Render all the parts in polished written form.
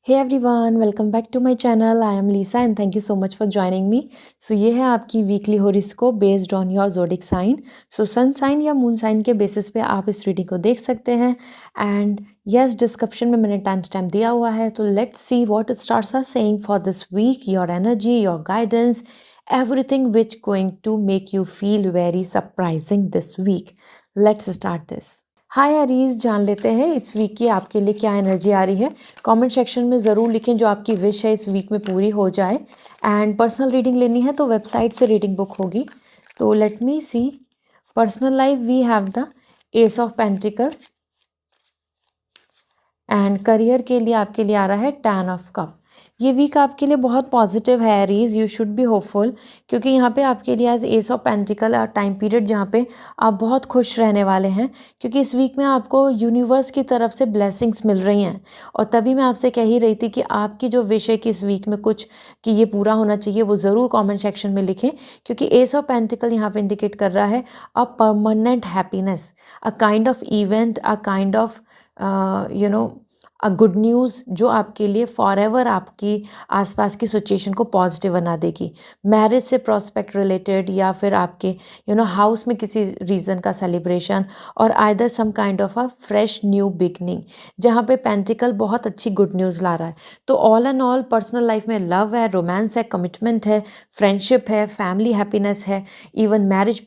Hey everyone, welcome back to my channel. I am Lisa and thank you so much for joining me. So ये है आपकी weekly horoscope based on your zodiac sign. So sun sign या moon sign के basis पे आप इस reading को देख सकते हैं। एंड यस, डिस्क्रिप्शन में मैंने टाइम स्टैम्प दिया हुआ है। तो let's see what stars are saying for this week, your energy, your guidance, everything which going to make you feel very surprising this week. Let's start this. Hi Aries, जान लेते हैं इस week की आपके लिए क्या एनर्जी आ रही है। कमेंट सेक्शन में ज़रूर लिखें जो आपकी विश है इस वीक में पूरी हो जाए। एंड पर्सनल रीडिंग लेनी है तो वेबसाइट से रीडिंग बुक होगी। तो let me see. Personal life we have the ace of pentacle and career के लिए आपके लिए आ रहा है 10 ऑफ कप। ये वीक आपके लिए बहुत पॉजिटिव है Aries, you should be hopeful, क्योंकि यहाँ पे आपके लिए as ace of pentacles time period जहाँ पे आप बहुत खुश रहने वाले हैं, क्योंकि इस वीक में आपको यूनिवर्स की तरफ से ब्लेसिंग्स मिल रही हैं। और तभी मैं आपसे कह ही रही थी कि आपकी जो विश है कि इस वीक में कुछ कि ये पूरा होना चाहिए, वो ज़रूर कॉमेंट सेक्शन में लिखें, क्योंकि एस ऑफ पेंटिकल यहाँ पे इंडिकेट कर रहा है a permanent happiness, a kind of event, a kind of a good news जो आपके लिए फॉर एवर आपकी आसपास की सिचुएशन को पॉजिटिव बना देगी। मैरिज से प्रॉस्पेक्ट रिलेटेड, या फिर आपके हाउस में किसी रीज़न का सेलिब्रेशन, और either some kind of a fresh new beginning, जहाँ पे पेंटिकल बहुत अच्छी गुड न्यूज़ ला रहा है। तो all and all personal life में लव है, रोमांस है, कमिटमेंट है, फ्रेंडशिप है, फैमिली हैप्पीनेस है, इवन मैरिज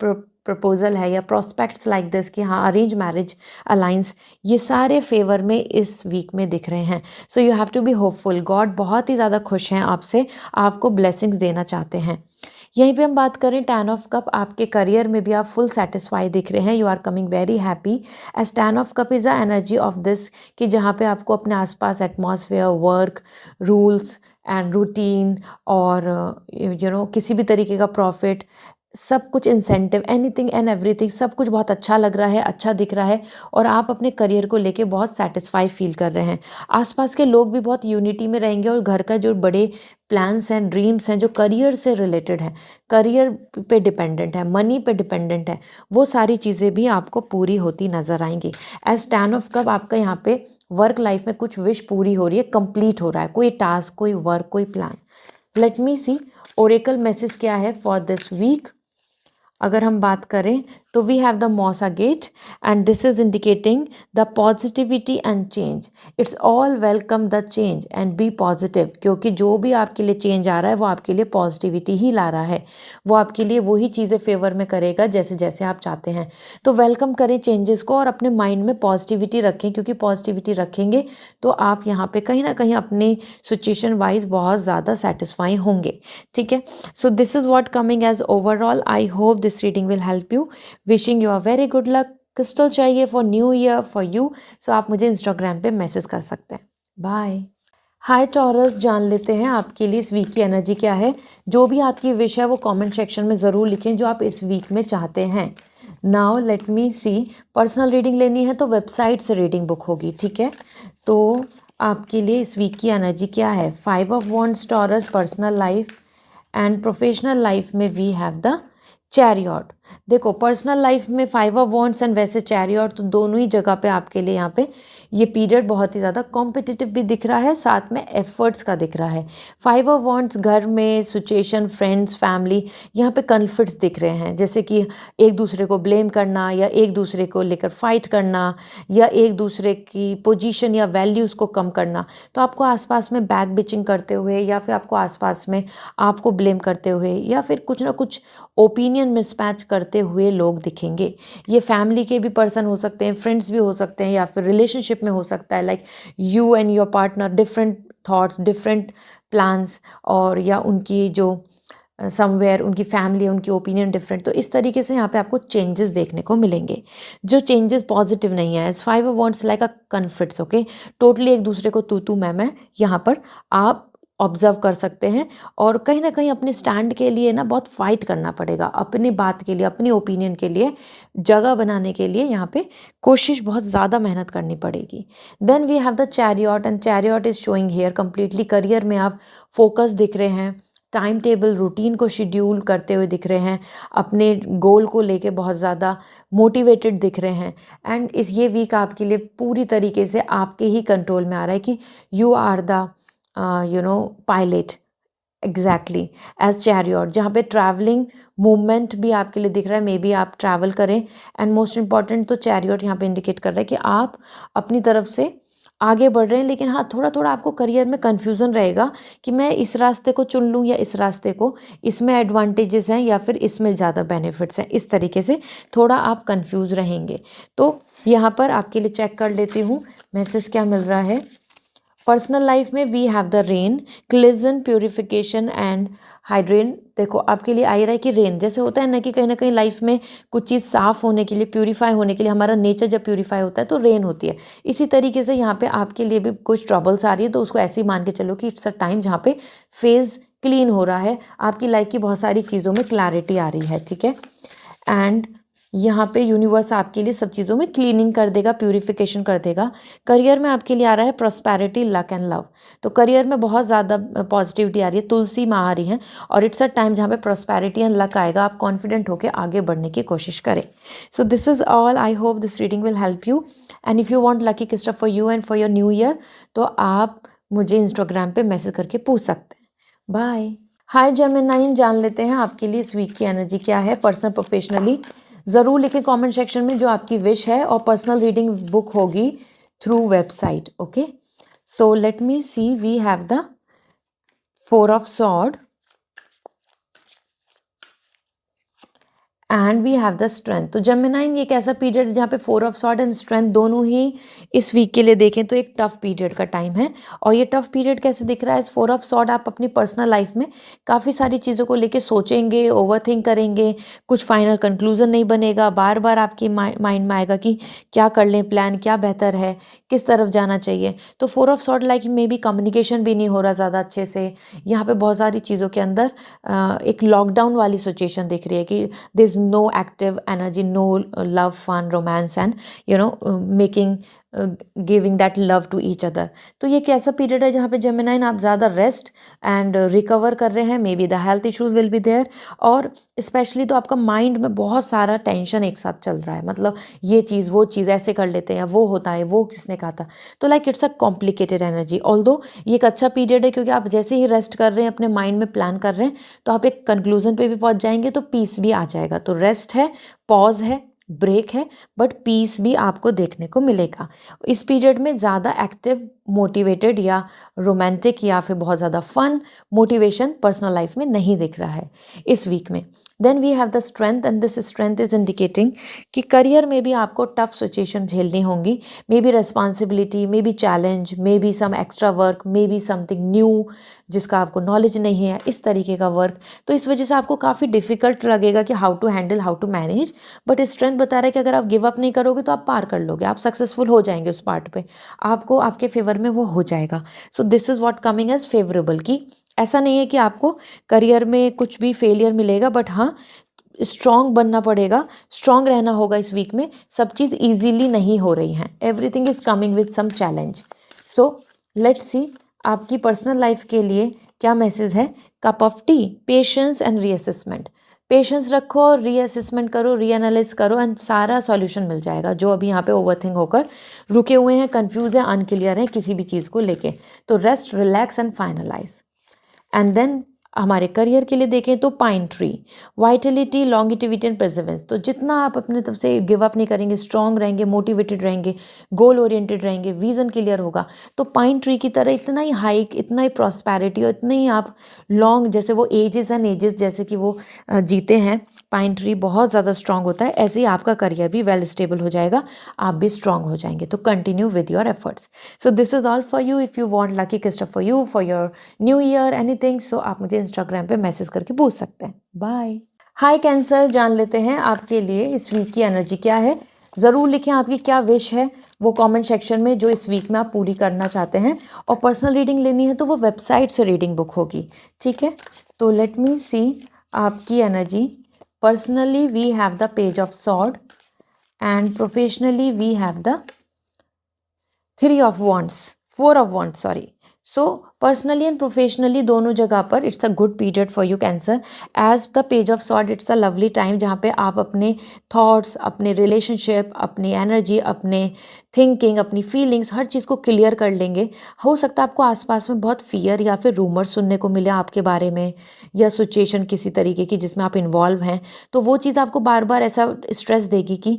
प्रपोजल है, या प्रोस्पेक्ट्स लाइक दिस कि हाँ अरेंज मैरिज अलाइंस, ये सारे फेवर में इस वीक में दिख रहे हैं। So you have to be hopeful. God बहुत ही ज़्यादा खुश हैं आपसे, आपको ब्लेसिंग्स देना चाहते हैं। यहीं पे हम बात करें 10 ऑफ कप, आपके करियर में भी आप फुल सेटिस्फाई दिख रहे हैं, you are coming very happy as 10 of cup is a energy of this कि जहाँ पे आपको अपने आसपास atmosphere, work, rules and routine, और किसी भी तरीके का प्रॉफिट, सब कुछ इंसेंटिव, एनीथिंग एंड एवरीथिंग, सब कुछ बहुत अच्छा लग रहा है, अच्छा दिख रहा है, और आप अपने करियर को लेके बहुत सेटिस्फाई फील कर रहे हैं। आसपास के लोग भी बहुत यूनिटी में रहेंगे, और घर का जो बड़े प्लान्स हैं, ड्रीम्स हैं जो करियर से रिलेटेड है, करियर पे डिपेंडेंट है, मनी पे डिपेंडेंट है, वो सारी चीज़ें भी आपको पूरी होती नज़र आएंगी। एज 10 ऑफ कप आपका यहाँ पे वर्क लाइफ में कुछ विश पूरी हो रही है, कंप्लीट हो रहा है, कोई टास्क, कोई वर्क, कोई प्लान। लेट मी सी ओरेकल मैसेज क्या है फॉर दिस वीक। अगर हम बात करें तो वी हैव द मॉसा gate and this is indicating the positivity and change. It's all welcome the change and be positive, क्योंकि जो भी आपके लिए चेंज आ रहा है वो आपके लिए पॉजिटिविटी ही ला रहा है, वो आपके लिए वही चीज़ें फेवर में करेगा जैसे जैसे आप चाहते हैं। तो वेलकम करें चेंजेस को और अपने माइंड में पॉजिटिविटी रखें, क्योंकि पॉजिटिविटी रखेंगे तो आप यहाँ पे कहीं ना कहीं अपनी सिचुएशन वाइज बहुत ज़्यादा सेटिस्फाई होंगे। ठीक है, so this is what coming as overall. I hope this reading will help you. Wishing you a very good luck. Crystal चाहिए for new year for you, so आप मुझे इंस्टाग्राम पे message कर सकते हैं। बाय। हाय टॉरस, जान लेते हैं आपके लिए इस वीक की एनर्जी क्या है। जो भी आपकी विश है वो कमेंट सेक्शन में ज़रूर लिखें जो आप इस वीक में चाहते हैं। Now let me see. Personal reading लेनी है तो वेबसाइट से रीडिंग बुक होगी। ठीक है, तो आपके लिए इस वीक की एनर्जी क्या है। 5 of wands taurus, personal life and professional life में वी हैव द चैरियट। देखो पर्सनल लाइफ में 5 ऑफ वॉन्ड्स एंड वैसे चैरियट, तो दोनों ही जगह पे आपके लिए यहाँ पे ये पीरियड बहुत ही ज़्यादा कॉम्पिटिटिव भी दिख रहा है, साथ में एफर्ट्स का दिख रहा है। 5 ऑफ वॉन्ड्स घर में सिचुएशन, फ्रेंड्स, फैमिली, यहाँ पे कन्फ्लिक्ट्स दिख रहे हैं, जैसे कि एक दूसरे को ब्लेम करना, या एक दूसरे को लेकर फाइट करना, या एक दूसरे की पोजीशन या वैल्यूज़ को कम करना। तो आपको आसपास में बैक बिचिंग करते हुए, या फिर आपको आसपास में आपको ब्लेम करते हुए, या फिर कुछ ना कुछ ओपिनियन मिसमैच करते हुए लोग दिखेंगे। ये फैमिली के भी पर्सन हो सकते हैं, फ्रेंड्स भी हो सकते हैं, या फिर रिलेशनशिप में हो सकता है, like you and your partner, different thoughts, different plans, और या उनकी जो समवेयर उनकी फैमिली, उनकी ओपिनियन डिफरेंट। तो इस तरीके से यहाँ पे आपको चेंजेस देखने को मिलेंगे, जो चेंजेस पॉजिटिव नहीं है। As 5 of wands like a conflicts, okay, totally एक दूसरे को तू मैं यहाँ पर आप ऑब्जर्व कर सकते हैं, और कहीं ना कहीं अपने स्टैंड के लिए ना बहुत फाइट करना पड़ेगा, अपनी बात के लिए, अपनी ओपिनियन के लिए जगह बनाने के लिए यहाँ पे कोशिश, बहुत ज़्यादा मेहनत करनी पड़ेगी। Then we have the chariot and chariot is showing here completely career में आप फोकस दिख रहे हैं, टाइम टेबल, रूटीन को शेड्यूल करते हुए दिख रहे हैं, अपने गोल को लेके बहुत ज़्यादा मोटिवेटेड दिख रहे हैं। एंड ये वीक आपके लिए पूरी तरीके से आपके ही कंट्रोल में आ रहा है कि you are the pilot, exactly as chariot, जहाँ पे ट्रैवलिंग मूवमेंट भी आपके लिए दिख रहा है, मे बी आप ट्रैवल करें। एंड मोस्ट इंपॉर्टेंट तो चैरियट यहाँ पे इंडिकेट कर रहा है कि आप अपनी तरफ से आगे बढ़ रहे हैं, लेकिन हाँ थोड़ा थोड़ा आपको करियर में कन्फ्यूज़न रहेगा कि मैं इस रास्ते को चुन लूँ या इस रास्ते को, इसमें एडवांटेजेस हैं या फिर इसमें ज़्यादा बेनिफिट्स हैं, इस तरीके से थोड़ा आप कंफ्यूज रहेंगे। तो यहाँ पर आपके लिए चेक कर लेती हूँ मैसेज क्या मिल रहा है। पर्सनल लाइफ में we have the rain, cleansing, purification and hydration. देखो आपके लिए आ ही रहा है कि रेन जैसे होता है ना कहीं लाइफ में कुछ चीज़ साफ़ होने के लिए, प्यूरीफाई होने के लिए, हमारा नेचर जब प्यूरीफाई होता है तो रेन होती है। इसी तरीके से यहाँ पे आपके लिए भी कुछ ट्रबल्स आ रही है, तो उसको ऐसे ही मान के चलो कि इट्स अ टाइम जहाँ पे फेज़ क्लीन हो रहा है, आपकी लाइफ की बहुत सारी चीज़ों में क्लैरिटी आ रही है, ठीक है। एंड यहाँ पे यूनिवर्स आपके लिए सब चीज़ों में क्लीनिंग कर देगा, प्यूरिफिकेशन कर देगा। करियर में आपके लिए आ रहा है प्रॉस्पेरिटी, लक एंड लव। तो करियर में बहुत ज़्यादा पॉजिटिविटी आ रही है, तुलसी माँ आ रही है, और इट्स अ टाइम जहाँ पे प्रॉस्पेरिटी एंड लक आएगा। आप कॉन्फिडेंट होकर आगे बढ़ने की कोशिश करें। So this is all, I hope this reading will help you. And if you want lucky crystal for you and for your new year, तो आप मुझे इंस्टाग्राम पे मैसेज करके पूछ सकते हैं। बाय। हाय जेमिनाइन, जान लेते हैं आपके लिए इस वीक की एनर्जी क्या है, पर्सनल प्रोफेशनली। ज़रूर लिखें कमेंट सेक्शन में जो आपकी विश है, और पर्सनल रीडिंग बुक होगी through website. Okay, so let me see, we have the 4 of sword and we have the strength. तो जेमिनाइन ये एक ऐसा पीरियड जहाँ पे 4 ऑफ सॉर्ड एंड स्ट्रेंथ दोनों ही इस वीक के लिए देखें तो एक टफ पीरियड का टाइम है। और ये टफ पीरियड कैसे दिख रहा है, इस 4 ऑफ सॉर्ड आप अपनी पर्सनल लाइफ में काफ़ी सारी चीज़ों को लेके सोचेंगे, ओवरथिंक करेंगे, कुछ फाइनल कंक्लूजन नहीं बनेगा, बार बार आपकी माइंड में आएगा कि क्या कर लें, प्लान क्या बेहतर है, किस तरफ जाना चाहिए। तो 4 of sword like may be communication भी नहीं हो रहा ज़्यादा अच्छे से, यहाँ पे बहुत सारी चीज़ों के अंदर एक लॉकडाउन वाली सिचुएशन दिख रही है कि there is no active energy, no love, fun, romance, and making giving that love to each other. तो ये कैसा पीरियड है जहाँ पे जेमिनाइन आप ज़्यादा रेस्ट एंड रिकवर कर रहे हैं, maybe the health issues will be there, और स्पेशली तो आपका माइंड में बहुत सारा टेंशन एक साथ चल रहा है, मतलब ये चीज़ वो चीज़ ऐसे कर लेते हैं, वो होता है, वो किसने कहा था। तो like it's a complicated energy. Although ये एक अच्छा पीरियड है क्योंकि आप जैसे ही रेस्ट कर रहे हैं, अपने माइंड में प्लान कर रहे हैं, तो आप एक कंक्लूजन पे भी पहुंच जाएंगे, तो पीस भी आ जाएगा। तो रेस्ट है, पॉज है, ब्रेक है, बट पीस भी आपको देखने को मिलेगा। इस पीरियड में ज़्यादा एक्टिव, मोटिवेटेड या रोमांटिक या फिर बहुत ज़्यादा फन मोटिवेशन पर्सनल लाइफ में नहीं दिख रहा है इस वीक में। Then we have the strength, and this strength is indicating कि करियर में भी आपको टफ सिचुएशन झेलनी होंगी, may be responsibility, may be challenge, may be some extra work, may be something new जिसका आपको नॉलेज नहीं है, इस तरीके का वर्क। तो इस वजह से आपको काफ़ी डिफिकल्ट लगेगा कि how to handle, how to manage. But strength बता रहा है कि अगर आप गिव अप नहीं करोगे तो आप पार कर लोगे, आप सक्सेसफुल हो जाएंगे उस पार्ट पे, आपको आपके फेवर में वो हो जाएगा। So this is what coming as favourable, कि ऐसा नहीं है कि आपको करियर में कुछ भी फेलियर मिलेगा, बट हाँ स्ट्रॉन्ग बनना पड़ेगा, स्ट्रॉन्ग रहना होगा इस वीक में। सब चीज़ ईजीली नहीं हो रही हैं, everything is coming with some challenge. So let's see आपकी पर्सनल लाइफ के लिए क्या मैसेज है। Cup of tea, patience and reassessment. Patience रखो, रीअसेसमेंट करो, रीएनालाइज करो, एंड सारा सॉल्यूशन मिल जाएगा। जो अभी यहाँ पे ओवरथिंक होकर रुके हुए हैं, कंफ्यूज हैं, अनक्लियर हैं किसी भी चीज़ को लेके, तो rest, relax and finalise. And then हमारे करियर के लिए देखें तो pine tree, vitality, longevity and presence. तो जितना आप अपने तरफ से गिव अप नहीं करेंगे, स्ट्रॉन्ग रहेंगे, मोटिवेटेड रहेंगे, गोल ओरिएंटेड रहेंगे, विजन क्लियर होगा, तो पाइन ट्री की तरह इतना ही हाइक, इतना ही प्रॉस्पेरिटी और इतने ही आप लॉन्ग, जैसे वो एजेस एंड एजेस जैसे कि वो जीते हैं, पाइन ट्री बहुत ज़्यादा स्ट्रॉन्ग होता है, ऐसे ही आपका करियर भी वेल स्टेबल हो जाएगा, आप भी स्ट्रॉन्ग हो जाएंगे। तो continue with your efforts. So this is all for you. If you want lucky crystal for you, for your new year, anything, सो आप मुझे इंस्टाग्राम पे मैसेज करके पूछ सकते हैं। बाय। हाय कैंसर, जान लेते हैं आपके लिए इस वीक की एनर्जी क्या है। ज़रूर लिखें आपकी क्या विश है वो कमेंट सेक्शन में, जो इस वीक में आप पूरी करना चाहते हैं। और पर्सनल रीडिंग लेनी है तो वो वेबसाइट से रीडिंग बुक होगी, ठीक है। तो लेट मी सी आपकी energy. Personally we have the page of sword and professionally we have the 3 of wands, 4 of wands, sorry. So personally and professionally दोनों जगह पर it's a good period for you Cancer. As the page of sword it's a lovely time जहाँ पे आप अपने thoughts, अपने relationship, अपनी energy, अपने थिंकिंग, अपनी फीलिंग्स, हर चीज़ को क्लियर कर लेंगे। हो सकता है आपको आसपास में बहुत फियर या फिर रूमर सुनने को मिले आपके बारे में, या सिचुएशन किसी तरीके की जिसमें आप इन्वॉल्व हैं, तो वो चीज़ आपको बार बार ऐसा स्ट्रेस देगी कि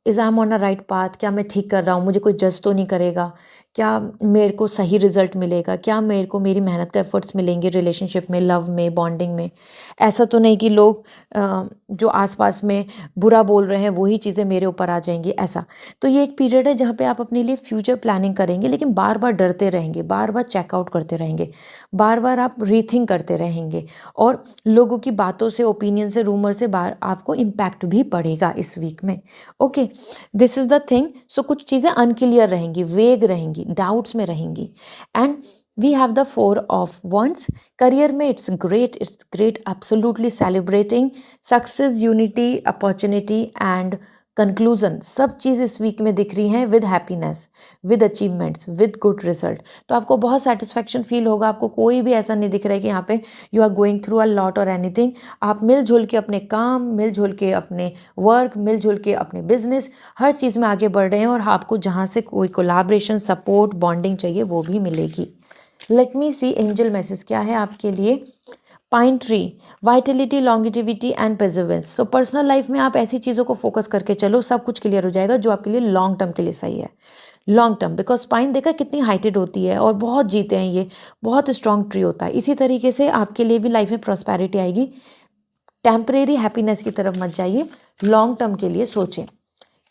is I am on a right path, क्या मैं ठीक कर रहा हूँ, मुझे कोई जज तो नहीं करेगा, क्या मेरे को सही रिजल्ट मिलेगा, क्या मेरे को मेरी मेहनत का एफर्ट्स मिलेंगे रिलेशनशिप में, लव में, बॉन्डिंग में। ऐसा तो नहीं कि लोग जो आसपास में बुरा बोल रहे हैं वही चीज़ें मेरे ऊपर आ जाएंगी, ऐसा। तो ये एक पीरियड है जहाँ पे आप अपने लिए फ्यूचर प्लानिंग करेंगे, लेकिन बार बार डरते रहेंगे, बार बार चेकआउट करते रहेंगे, बार बार आप रीथिंक करते रहेंगे, और लोगों की बातों से, ओपिनियन से, रूमर से बार आपको इम्पैक्ट भी पड़ेगा इस वीक में। Okay, this is the thing. सो कुछ चीज़ें अनक्लियर रहेंगी, वेग रहेंगी, डाउट्स में रहेंगी। And we have the 4 of Wands। Career में it's great, absolutely celebrating success, unity, opportunity and conclusion. सब चीज़ इस वीक में दिख रही हैं with happiness, with achievements, with good result. तो आपको बहुत सेटिस्फैक्शन फील होगा। आपको कोई भी ऐसा नहीं दिख रहा है कि यहाँ पे you are going through a lot और एनीथिंग। आप मिलजुल के अपने काम, मिलजुल के अपने वर्क, मिलजुल के अपने बिजनेस, हर चीज़ में आगे बढ़ रहे हैं, और आपको जहाँ से कोई कोलैबोरेशन, सपोर्ट, बॉन्डिंग चाहिए वो भी मिलेगी। लेट मी सी एंजल मैसेज क्या है आपके लिए। Pine tree, vitality, longevity and perseverance. So personal life में आप ऐसी चीज़ों को फोकस करके चलो, सब कुछ क्लियर हो जाएगा जो आपके लिए लॉन्ग टर्म के लिए सही है। लॉन्ग टर्म, बिकॉज पाइन देखा कितनी हाइटेड होती है और बहुत जीते हैं ये, बहुत स्ट्रॉन्ग ट्री होता है। इसी तरीके से आपके लिए भी लाइफ में प्रॉस्पेरिटी आएगी। टेम्परेरी हैप्पीनेस की तरफ मत जाइए, लॉन्ग टर्म के लिए सोचें।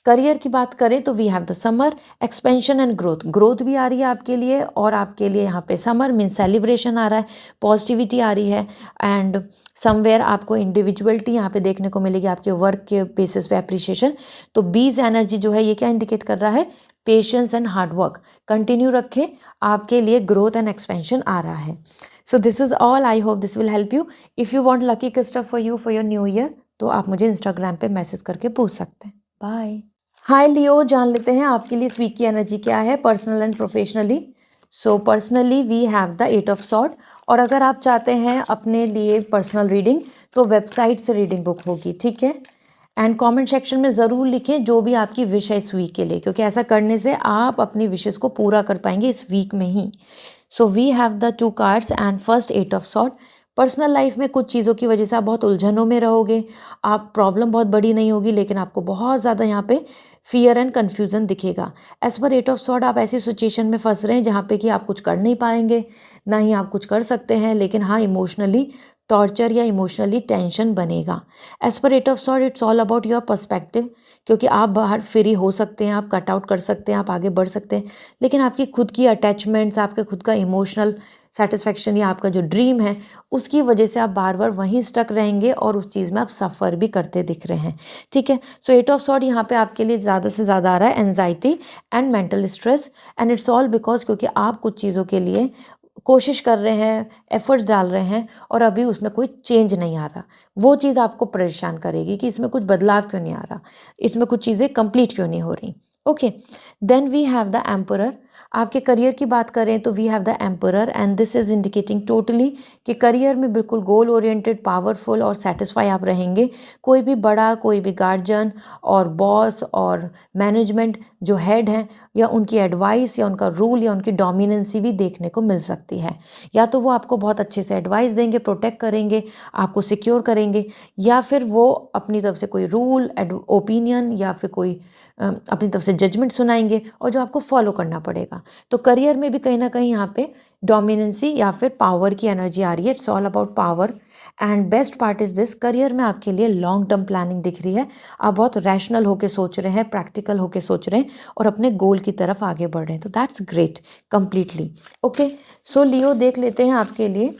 करियर की बात करें तो we have the summer, expansion and growth भी आ रही है आपके लिए, और आपके लिए यहाँ पे समर मीन्स सेलिब्रेशन आ रहा है, पॉजिटिविटी आ रही है, एंड समवेयर आपको इंडिविजुअलिटी यहाँ पे देखने को मिलेगी, आपके वर्क के बेसिस पे अप्रिशिएशन। तो बीज एनर्जी जो है ये क्या इंडिकेट कर रहा है, पेशेंस एंड हार्डवर्क कंटिन्यू रखें, आपके लिए ग्रोथ एंड एक्सपेंशन आ रहा है। So this is all, I hope this will help you. If you want lucky crystal for you for your new year, तो आप मुझे इंस्टाग्राम पे मैसेज करके पूछ सकते हैं। बाय। हाय लियो, जान लेते हैं आपके लिए इस वीक की एनर्जी क्या है, personal and professionally. So personally we have the 8 of Swords, और अगर आप चाहते हैं अपने लिए पर्सनल रीडिंग तो वेबसाइट से रीडिंग बुक होगी, ठीक है। एंड कमेंट सेक्शन में ज़रूर लिखें जो भी आपकी विश है इस वीक के लिए, क्योंकि ऐसा करने से आप अपनी विशेस को पूरा कर पाएंगे इस वीक में ही। So we have the 2 cards and first 8 of Swords। Personal life में कुछ चीज़ों की वजह से आप बहुत उलझनों में रहोगे, आप प्रॉब्लम बहुत बड़ी नहीं होगी, लेकिन आपको बहुत ज़्यादा यहाँ पे फियर एंड कन्फ्यूज़न दिखेगा। एज पर 8 ऑफ Swords आप ऐसी सिचुएशन में फंस रहे हैं जहाँ पे कि आप कुछ कर नहीं पाएंगे, ना ही आप कुछ कर सकते हैं, लेकिन हाँ इमोशनली टॉर्चर या इमोशनली टेंशन बनेगा। एज पर 8 of Swords it's all about your perspective, क्योंकि आप बाहर फ्री हो सकते हैं, आप कट आउट कर सकते हैं, आप आगे बढ़ सकते हैं, लेकिन आपकी खुद की अटैचमेंट्स, आपके खुद का इमोशनल सेटिस्फैक्शन या आपका जो ड्रीम है उसकी वजह से आप बार बार वहीं स्टक रहेंगे, और उस चीज़ में आप सफ़र भी करते दिख रहे हैं, ठीक है। सो 8 ऑफ Swords यहाँ पे आपके लिए ज़्यादा से ज़्यादा आ रहा है anxiety and mental stress, and it's all because क्योंकि आप कुछ चीज़ों के लिए कोशिश कर रहे हैं, एफर्ट्स डाल रहे हैं, और अभी उसमें कोई चेंज नहीं आ रहा। वो चीज़ आपको परेशान करेगी कि इसमें कुछ बदलाव क्यों नहीं आ रहा, इसमें कुछ चीज़ें कंप्लीट क्यों नहीं हो रही। Okay, then we have the emperor. आपके करियर की बात करें तो we have the emperor, and this is indicating totally कि करियर में बिल्कुल गोल ओरिएंटेड, पावरफुल और सेटिस्फाई आप रहेंगे। कोई भी बड़ा, कोई भी गार्जियन और बॉस और मैनेजमेंट जो हेड हैं, या उनकी एडवाइस या उनका रूल या उनकी डोमिनेंसी भी देखने को मिल सकती है। या तो वो आपको बहुत अच्छे से एडवाइस देंगे, प्रोटेक्ट करेंगे, आपको सिक्योर करेंगे, या फिर वो अपनी तरफ से कोई रूल, ओपिनियन या फिर कोई अपनी तरफ से जजमेंट सुनाएंगे, और जो आपको फॉलो करना पड़ेगा। तो करियर में भी कहीं ना कहीं यहाँ पे डोमिनेंसी या फिर पावर की एनर्जी आ रही है। It's all about power, and best part is this, career में आपके लिए लॉन्ग टर्म प्लानिंग दिख रही है। आप बहुत रैशनल होके सोच रहे हैं, प्रैक्टिकल होके सोच रहे हैं, और अपने गोल की तरफ आगे बढ़ रहे हैं। तो दैट्स ग्रेट कम्प्लीटली। ओके, सो लियो देख लेते हैं आपके लिए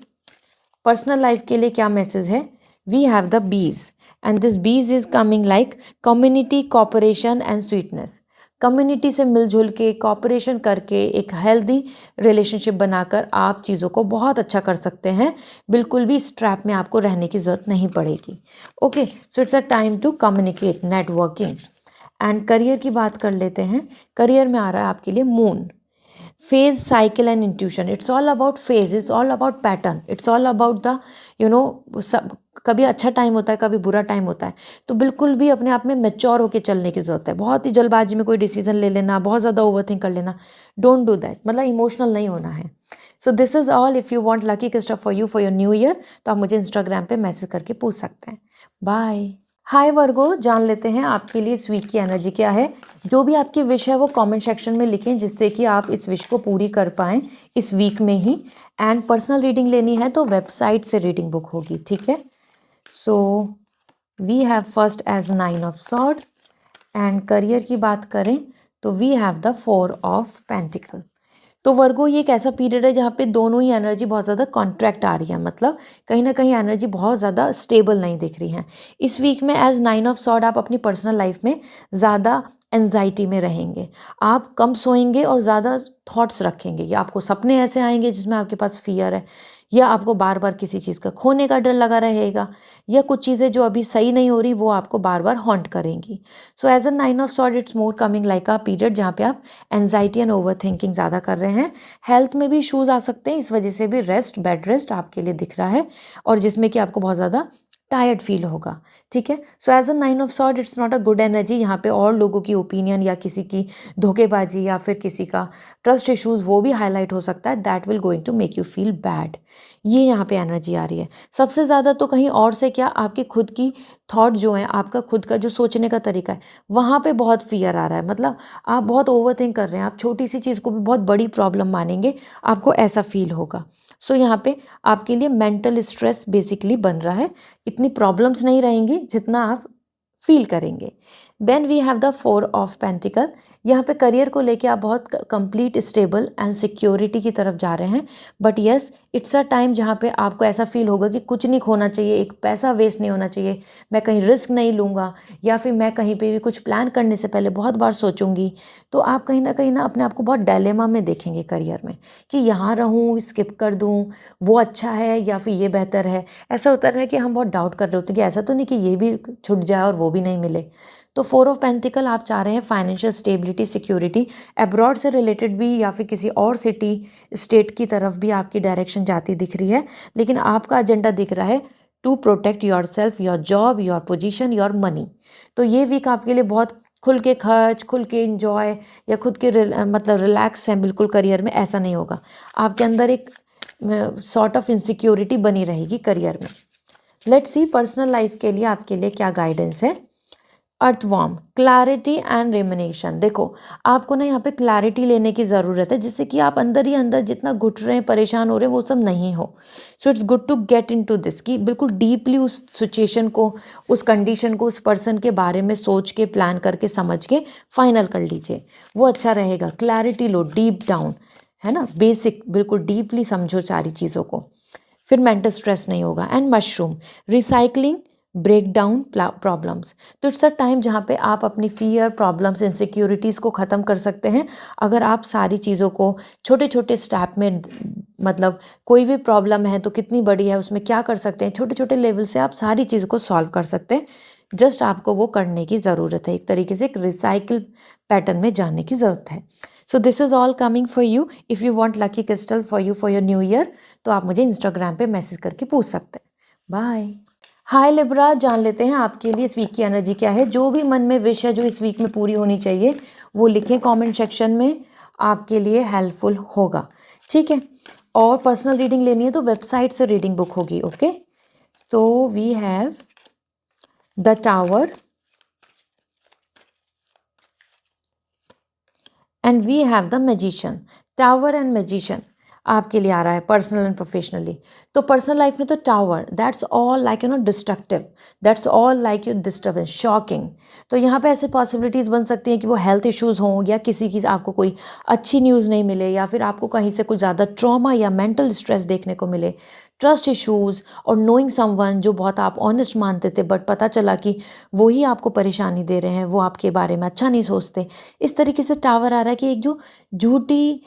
पर्सनल लाइफ के लिए क्या मैसेज है। We have the bees, and this बीज is coming like community, cooperation and sweetness. Community से मिलजुल के, कॉपरेशन करके, एक हेल्दी रिलेशनशिप बनाकर आप चीज़ों को बहुत अच्छा कर सकते हैं। बिल्कुल भी इस ट्रैप में आपको रहने की ज़रूरत नहीं पड़ेगी। Okay, so it's a time to communicate, networking. And career की बात कर लेते हैं। करियर में आ रहा है आपके लिए moon. phase cycle and intuition. It's all about phase, it's all about pattern, it's all about the सब कभी अच्छा टाइम होता है, कभी बुरा टाइम होता है, तो बिल्कुल भी अपने आप में मैच्योर होकर चलने की ज़रूरत है. बहुत ही जल्दबाजी में कोई डिसीजन ले लेना, बहुत ज़्यादा ओवरथिंक कर लेना, डोंट डू दैट. मतलब इमोशनल नहीं होना है. So this is all. If you want lucky crystal for you for your new year, तो आप मुझे इंस्टाग्राम पे मैसेज करके पूछ सकते हैं. बाय. हाय वर्गो, जान लेते हैं आपके लिए इस वीक की एनर्जी क्या है. जो भी आपकी विश है वो कमेंट सेक्शन में लिखें, जिससे कि आप इस विश को पूरी कर पाएँ इस वीक में ही. एंड पर्सनल रीडिंग लेनी है तो वेबसाइट से रीडिंग बुक होगी, ठीक है. So we have first as 9 of sword. And career की बात करें तो we have the 4 of pentacle. तो वर्गो ये एक ऐसा पीरियड है जहाँ पे दोनों ही एनर्जी बहुत ज़्यादा कॉन्ट्रैक्ट आ रही है. मतलब कहीं ना कहीं एनर्जी बहुत ज़्यादा स्टेबल नहीं दिख रही है इस वीक में. एज 9 ऑफ सॉर्ड आप अपनी पर्सनल लाइफ में ज़्यादा एंजाइटी में रहेंगे. आप कम सोएंगे और ज़्यादा थॉट्स रखेंगे, या आपको सपने ऐसे आएंगे जिसमें आपके पास फियर है, या आपको बार बार किसी चीज़ का खोने का डर लगा रहेगा, या कुछ चीज़ें जो अभी सही नहीं हो रही वो आपको बार बार हॉन्ट करेंगी. So as a 9 of sword it's more coming like a period जहाँ पे आप एंजाइटी एंड ओवर थिंकिंग ज़्यादा कर रहे हैं. हेल्थ में भी इशूज़ आ सकते हैं, इस वजह से भी रेस्ट, बेड रेस्ट आपके लिए दिख रहा है, और जिसमें कि आपको बहुत ज़्यादा टायर्ड फील होगा, ठीक है. So as a 9 of sword it's not a good energy. यहाँ पे और लोगों की ओपिनियन या किसी की धोखेबाजी या फिर किसी का ट्रस्ट इश्यूज़ वो भी हाईलाइट हो सकता है. That will going to make you feel bad. ये यहाँ पे एनर्जी आ रही है. सबसे ज़्यादा तो कहीं और से क्या, आपकी खुद की थॉट जो है, आपका खुद का जो सोचने का तरीका है, वहाँ पे बहुत फियर आ रहा है. मतलब आप बहुत ओवर थिंक कर रहे हैं, आप छोटी सी चीज़ को भी बहुत बड़ी प्रॉब्लम मानेंगे, आपको ऐसा फील होगा. सो यहाँ पे आपके लिए मेंटल स्ट्रेस बेसिकली बन रहा है. इतनी प्रॉब्लम्स नहीं रहेंगी जितना आप फील करेंगे. Then we have the 4 of pentacle. यहाँ पे करियर को लेके आप बहुत कंप्लीट स्टेबल एंड सिक्योरिटी की तरफ जा रहे हैं. But yes, it's a time जहाँ पे आपको ऐसा फील होगा कि कुछ नहीं खोना चाहिए, एक पैसा वेस्ट नहीं होना चाहिए, मैं कहीं रिस्क नहीं लूँगा, या फिर मैं कहीं पे भी कुछ प्लान करने से पहले बहुत बार सोचूंगी. तो आप कहीं ना अपने आप को बहुत डायलेमा में देखेंगे करियर में, कि यहाँ रहूँ, स्किप कर दूँ, वो अच्छा है या फिर ये बेहतर है. ऐसा होता है कि हम बहुत डाउट कर रहे होते हैं कि ऐसा तो नहीं कि ये भी छूट जाए और वो भी नहीं मिले. तो 4 ऑफ पेंटिकल आप चाह रहे हैं फाइनेंशियल स्टेबिलिटी, सिक्योरिटी, अब्रॉड से रिलेटेड भी, या फिर किसी और सिटी स्टेट की तरफ भी आपकी डायरेक्शन जाती दिख रही है. लेकिन आपका एजेंडा दिख रहा है to protect yourself, your job, your position, your money. तो ये वीक आपके लिए बहुत खुल के खर्च, खुल के इंजॉय, या खुद के मतलब रिलैक्स हैं बिल्कुल. करियर में ऐसा नहीं होगा. आपके अंदर एक सॉर्ट ऑफ इनसिक्योरिटी बनी रहेगी करियर में. लेट्स सी पर्सनल लाइफ के लिए आपके लिए क्या गाइडेंस है. Earthworm, clarity and remuneration. देखो, आपको ना यहाँ पे क्लैरिटी लेने की ज़रूरत है, जिससे कि आप अंदर ही अंदर जितना घुट रहे हैं, परेशान हो रहे हैं, वो सब नहीं हो. So it's good to get into this, कि बिल्कुल डीपली उस सिचुएशन को, उस कंडीशन को, उस पर्सन के बारे में सोच के, प्लान करके, समझ के फाइनल कर लीजिए. वो अच्छा रहेगा. क्लैरिटी लो डीप डाउन, है ना, बेसिक, बिल्कुल डीपली समझो सारी चीज़ों को, फिर मेंटल स्ट्रेस नहीं होगा. And mushroom, recycling, break down problems. तो इट्स अ टाइम जहाँ पे आप अपनी फियर, प्रॉब्लम्स, इनसिक्योरिटीज़ को ख़त्म कर सकते हैं. अगर आप सारी चीज़ों को छोटे छोटे स्टेप में, मतलब कोई भी प्रॉब्लम है तो कितनी बड़ी है, उसमें क्या कर सकते हैं, छोटे छोटे लेवल से आप सारी चीज़ों को सॉल्व कर सकते हैं. जस्ट आपको वो करने की ज़रूरत है. एक तरीके से एक रिसाइकिल पैटर्न में जाने की ज़रूरत है. So this is all coming for you. If you want lucky crystal for you for your new year, तो आप मुझे इंस्टाग्राम पे मैसेज करके पूछ सकते हैं. बाय. हाय लिब्रा, जान लेते हैं आपके लिए इस वीक की एनर्जी क्या है. जो भी मन में विश है जो इस वीक में पूरी होनी चाहिए, वो लिखें कमेंट सेक्शन में, आपके लिए हेल्पफुल होगा, ठीक है. और पर्सनल रीडिंग लेनी है तो वेबसाइट से रीडिंग बुक होगी. ओके, तो we have the tower and we have the magician. Tower and magician आपके लिए आ रहा है पर्सनल एंड प्रोफेशनली. तो पर्सनल लाइफ में तो tower, that's all like destructive, that's all like you disturbance, shocking. तो यहाँ पे ऐसे पॉसिबिलिटीज़ बन सकती हैं कि वो हेल्थ इश्यूज़ हों, या किसी की आपको कोई अच्छी न्यूज़ नहीं मिले, या फिर आपको कहीं से कुछ ज़्यादा ट्रॉमा या मेंटल स्ट्रेस देखने को मिले, ट्रस्ट इश्यूज़, और नोइंग समवन जो बहुत आप ऑनेस्ट मानते थे, बट पता चला कि वो ही आपको परेशानी दे रहे हैं, वो आपके बारे में अच्छा नहीं सोचते. इस तरीके से टावर आ रहा है कि एक जो झूठी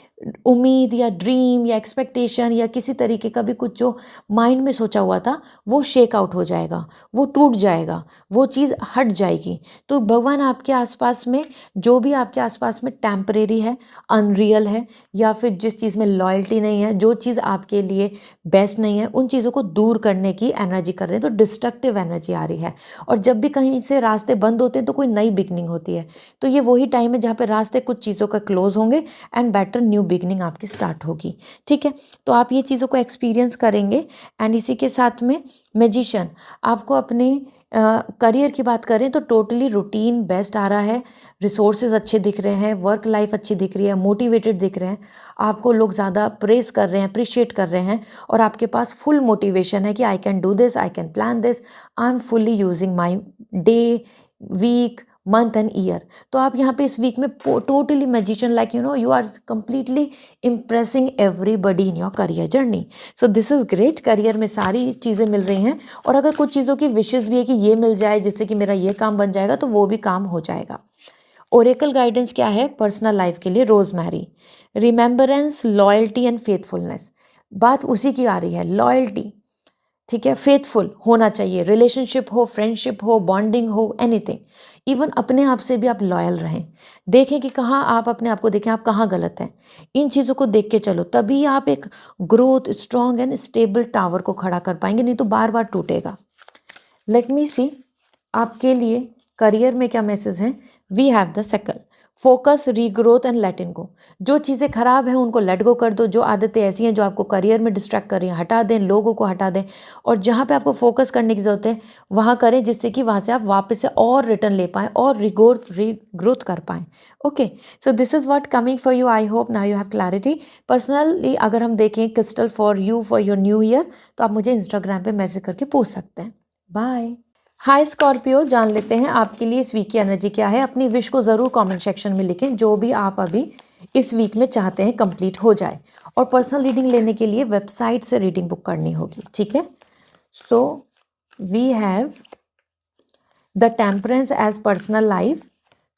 उम्मीद या ड्रीम या एक्सपेक्टेशन या किसी तरीके का भी कुछ जो माइंड में सोचा हुआ था वो शेक आउट हो जाएगा, वो टूट जाएगा, वो चीज़ हट जाएगी। तो भगवान आपके आसपास में जो भी आपके आसपास में टेम्परेरी है, अनरियल है, या फिर जिस चीज़ में लॉयल्टी नहीं है, जो चीज़ आपके लिए बेस्ट नहीं है, उन चीज़ों को दूर करने की एनर्जी कर रहे हैं। तो डिस्ट्रक्टिव एनर्जी आ रही है। और जब भी कहीं से रास्ते बंद होते हैं तो कोई नई बिगनिंग होती है। तो ये वही टाइम है जहाँ पे रास्ते कुछ चीज़ों का क्लोज होंगे एंड बेटर न्यू बिगनिंग आपकी स्टार्ट होगी। ठीक है, तो आप ये चीज़ों को एक्सपीरियंस करेंगे। एंड इसी के साथ में मैजिशियन आपको अपने करियर की बात करें तो टोटली रूटीन बेस्ट आ रहा है, रिसोर्सेज अच्छे दिख रहे हैं, वर्क लाइफ अच्छी दिख रही है, मोटिवेटेड दिख रहे हैं, आपको लोग ज़्यादा प्रेस कर रहे हैं, अप्रिशिएट कर रहे हैं, और आपके पास फुल मोटिवेशन है कि I can do this, I can plan this, I am fully using my day, week, month and year. तो आप यहाँ पे इस वीक में totally magician, like you are completely impressing everybody in your career journey. So this is great. Career में सारी चीज़ें मिल रही हैं, और अगर कुछ चीज़ों की विशेष भी है कि ये मिल जाए जिससे कि मेरा ये काम बन जाएगा, तो वो भी काम हो जाएगा। ओरेकल गाइडेंस क्या है पर्सनल लाइफ के लिए? Rosemary, remembrance, loyalty and faithfulness. बात उसी की आ रही है, लॉयल्टी, ठीक है, फेथफुल होना चाहिए, रिलेशनशिप हो, फ्रेंडशिप हो, बॉन्डिंग हो, एनीथिंग। इवन अपने आप से भी आप लॉयल रहें। देखें कि कहाँ आप अपने आप को देखें, आप कहाँ गलत हैं। इन चीज़ों को देख के चलो, तभी आप एक growth, strong and stable tower को खड़ा कर पाएंगे, नहीं तो बार बार टूटेगा। लेट मी सी आपके लिए करियर में क्या मैसेज है। We have the cycle, focus, regrowth and letting go. जो चीज़ें खराब हैं उनको लेट गो कर दो, जो आदतें ऐसी हैं जो आपको करियर में डिस्ट्रैक्ट कर रही हैं हटा दें, लोगों को हटा दें, और जहाँ पे आपको फोकस करने की ज़रूरत है वहाँ करें, जिससे कि वहाँ से आप वापस से और रिटर्न ले पाएँ और रीग्रोथ कर पाएँ। Okay, so this is what coming for you. I hope now you have clarity. Personally अगर हम देखें crystal for you for your new year, तो आप मुझे इंस्टाग्राम पे मैसेज करके पूछ सकते हैं। बाय। हाय स्कॉर्पियो, जान लेते हैं आपके लिए इस वीक की एनर्जी क्या है। अपनी विश को ज़रूर कमेंट सेक्शन में लिखें, जो भी आप अभी इस वीक में चाहते हैं कंप्लीट हो जाए। और पर्सनल रीडिंग लेने के लिए वेबसाइट से रीडिंग बुक करनी होगी, ठीक है। So we have the temperance as personal life.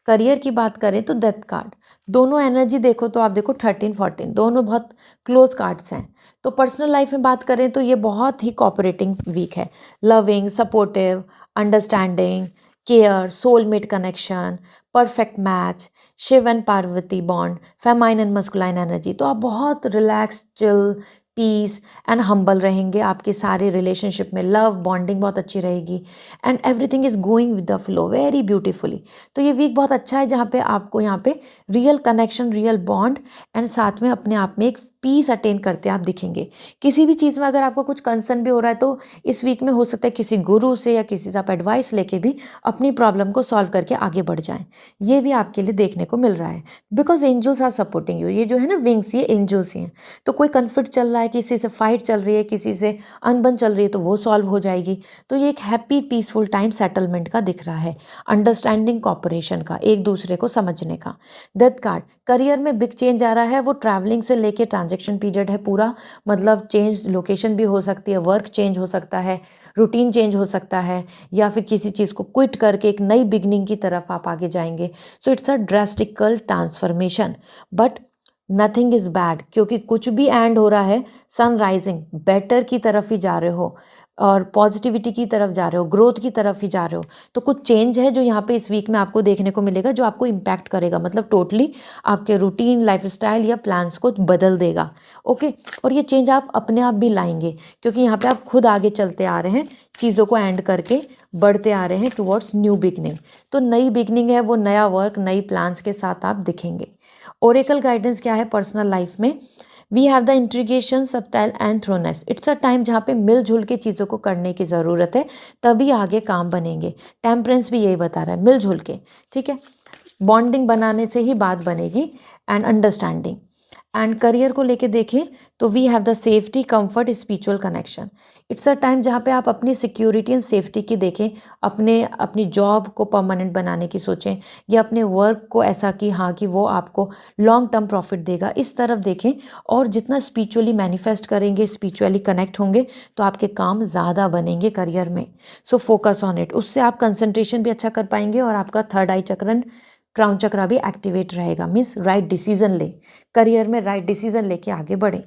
Career की बात करें तो डेथ कार्ड। दोनों एनर्जी देखो तो आप देखो 13, 14 दोनों बहुत क्लोज कार्ड्स हैं। तो पर्सनल लाइफ में बात करें तो ये बहुत ही कोऑपरेटिंग वीक है। Loving, supportive, understanding, care, soulmate connection, perfect match, Shiva and Parvati bond, feminine and masculine energy. तो आप बहुत relax, chill, peace and humble रहेंगे। आपके सारे रिलेशनशिप में लव बॉन्डिंग बहुत अच्छी रहेगी, and everything is going with the flow very beautifully. तो ये वीक बहुत अच्छा है जहाँ पे आपको यहाँ पे real connection, real bond, and साथ में अपने आप में एक पीस अटेन करते आप दिखेंगे। किसी भी चीज़ में अगर आपको कुछ कंसर्न भी हो रहा है तो इस वीक में हो सकता है किसी गुरु से या किसी से आप एडवाइस लेके भी अपनी प्रॉब्लम को सॉल्व करके आगे बढ़ जाएं। ये भी आपके लिए देखने को मिल रहा है, because angels are supporting you. ये जो है ना विंग्स, ये एंजल्स ही हैं। तो कोई कन्फ्लिक्ट चल रहा है, किसी से फाइट चल रही है, किसी से अनबन चल रही है, तो वो सॉल्व हो जाएगी। तो ये एक हैप्पी पीसफुल टाइम सेटलमेंट का दिख रहा है, अंडरस्टैंडिंग, कॉपरेशन का, एक दूसरे को समझने का। डेथ कार्ड, करियर में बिग चेंज आ रहा है। वो ट्रैवलिंग से लेके ट्रांजेक्शन पीरियड है पूरा, मतलब चेंज लोकेशन भी हो सकती है, वर्क चेंज हो सकता है, रूटीन चेंज हो सकता है, या फिर किसी चीज़ को क्विट करके एक नई बिगनिंग की तरफ आप आगे जाएंगे। सो it's a drastical transformation, but nothing is bad, क्योंकि कुछ भी एंड हो रहा है, सन राइजिंग, बेटर की तरफ ही जा रहे हो और पॉजिटिविटी की तरफ जा रहे हो, ग्रोथ की तरफ ही जा रहे हो। तो कुछ चेंज है जो यहाँ पे इस वीक में आपको देखने को मिलेगा, जो आपको इम्पैक्ट करेगा, मतलब टोटली आपके रूटीन, लाइफस्टाइल या प्लान्स को बदल देगा। ओके, और ये चेंज आप अपने आप भी लाएंगे, क्योंकि यहाँ पे आप खुद आगे चलते आ रहे हैं, चीज़ों को एंड करके बढ़ते आ रहे हैं टुवर्ड्स न्यू बिगनिंग। तो नई बिगनिंग है, वो नया वर्क, नई प्लान्स के साथ आप दिखेंगे। ओरेकल गाइडेंस क्या है पर्सनल लाइफ में? We have the integration, subtle and throneness. It's a time जहाँ पे मिलजुल के चीज़ों को करने की ज़रूरत है, तभी आगे काम बनेंगे। टेम्परेंस भी यही बता रहा है, मिलजुल के, ठीक है, बॉन्डिंग बनाने से ही बात बनेगी, एंड अंडरस्टैंडिंग। एंड करियर को लेके देखें तो we have the safety, comfort, spiritual connection. It's a time जहाँ पे आप अपनी सिक्योरिटी एंड सेफ्टी की देखें, अपनी जॉब को परमानेंट बनाने की सोचें, या अपने वर्क को ऐसा कि हाँ कि वो आपको लॉन्ग टर्म प्रॉफिट देगा, इस तरफ देखें। और जितना स्पिरिचुअली मैनिफेस्ट करेंगे, स्पिरिचुअली कनेक्ट होंगे, तो आपके काम ज़्यादा बनेंगे करियर में। सो फोकस ऑन इट, उससे आप कंसंट्रेशन भी अच्छा कर पाएंगे, और आपका थर्ड आई चक्र क्राउन चक्रा भी एक्टिवेट रहेगा, मीन्स राइट डिसीजन ले, करियर में राइट डिसीजन लेके आगे बढ़े।